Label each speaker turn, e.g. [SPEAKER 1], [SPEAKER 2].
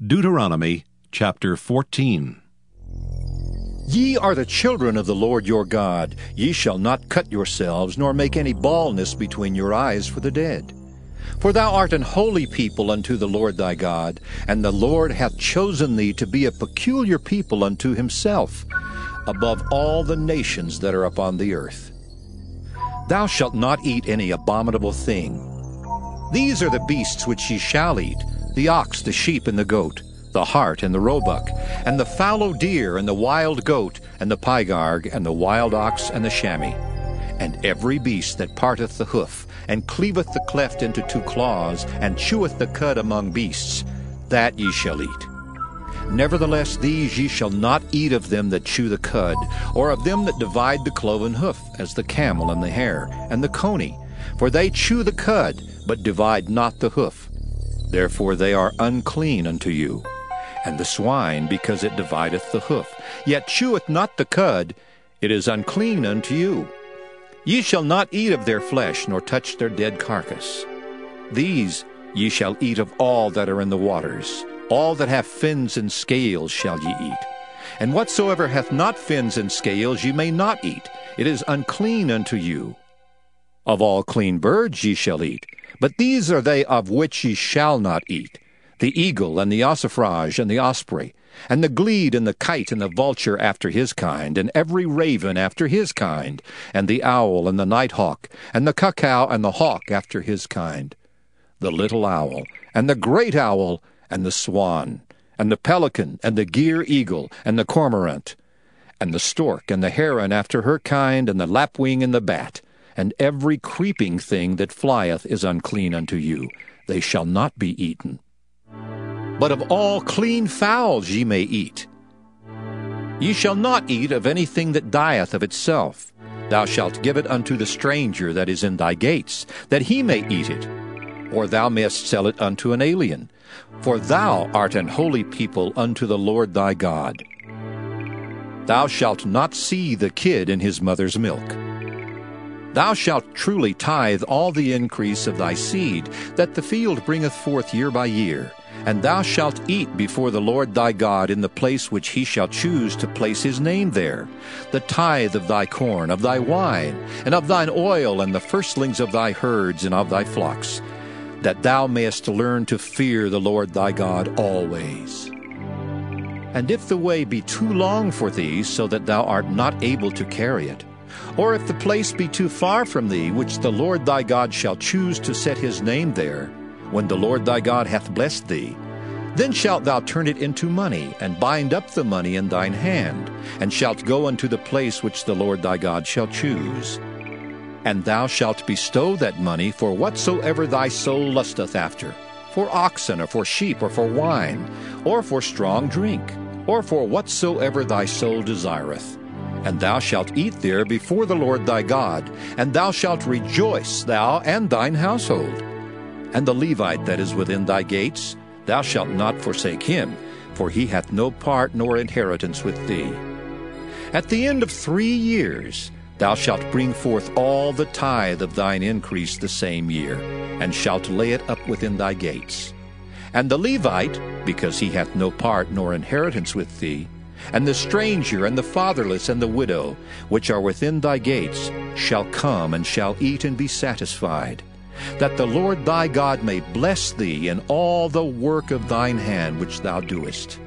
[SPEAKER 1] Deuteronomy chapter 14.
[SPEAKER 2] Ye are the children of the Lord your God. Ye shall not cut yourselves, nor make any baldness between your eyes for the dead. For thou art an holy people unto the Lord thy God, and the Lord hath chosen thee to be a peculiar people unto himself, above all the nations that are upon the earth. Thou shalt not eat any abominable thing. These are the beasts which ye shall eat, the ox, the sheep, and the goat, the hart, and the roebuck, and the fallow deer, and the wild goat, and the pygarg, and the wild ox, and the chamois, and every beast that parteth the hoof, and cleaveth the cleft into two claws, and cheweth the cud among beasts, that ye shall eat. Nevertheless these ye shall not eat of them that chew the cud, or of them that divide the cloven hoof, as the camel, and the hare, and the coney, for they chew the cud, but divide not the hoof. Therefore they are unclean unto you. And the swine, because it divideth the hoof, yet cheweth not the cud, it is unclean unto you. Ye shall not eat of their flesh, nor touch their dead carcass. These ye shall eat of all that are in the waters. All that have fins and scales shall ye eat. And whatsoever hath not fins and scales ye may not eat. It is unclean unto you. Of all clean birds ye shall eat, but these are they of which ye shall not eat: the eagle, and the ossifrage, and the osprey, and the glede, and the kite, and the vulture after his kind, and every raven after his kind, and the owl, and the nighthawk, and the cuckoo, and the hawk after his kind, the little owl, and the great owl, and the swan, and the pelican, and the gier eagle, and the cormorant, and the stork, and the heron after her kind, and the lapwing, and the bat, and every creeping thing that flieth is unclean unto you. They shall not be eaten. But of all clean fowls ye may eat. Ye shall not eat of anything that dieth of itself. Thou shalt give it unto the stranger that is in thy gates, that he may eat it. Or thou mayest sell it unto an alien. For thou art an holy people unto the Lord thy God. Thou shalt not see the kid in his mother's milk. Thou shalt truly tithe all the increase of thy seed, that the field bringeth forth year by year. And thou shalt eat before the Lord thy God in the place which he shall choose to place his name there, the tithe of thy corn, of thy wine, and of thine oil, and the firstlings of thy herds and of thy flocks, that thou mayest learn to fear the Lord thy God always. And if the way be too long for thee, so that thou art not able to carry it, or if the place be too far from thee, which the Lord thy God shall choose to set his name there, when the Lord thy God hath blessed thee, then shalt thou turn it into money, and bind up the money in thine hand, and shalt go unto the place which the Lord thy God shall choose. And thou shalt bestow that money for whatsoever thy soul lusteth after, for oxen, or for sheep, or for wine, or for strong drink, or for whatsoever thy soul desireth. And thou shalt eat there before the Lord thy God, and thou shalt rejoice, thou and thine household. And the Levite that is within thy gates, thou shalt not forsake him, for he hath no part nor inheritance with thee. At the end of 3 years thou shalt bring forth all the tithe of thine increase the same year, and shalt lay it up within thy gates. And the Levite, because he hath no part nor inheritance with thee, and the stranger, and the fatherless, and the widow, which are within thy gates, shall come and shall eat and be satisfied, that the Lord thy God may bless thee in all the work of thine hand which thou doest.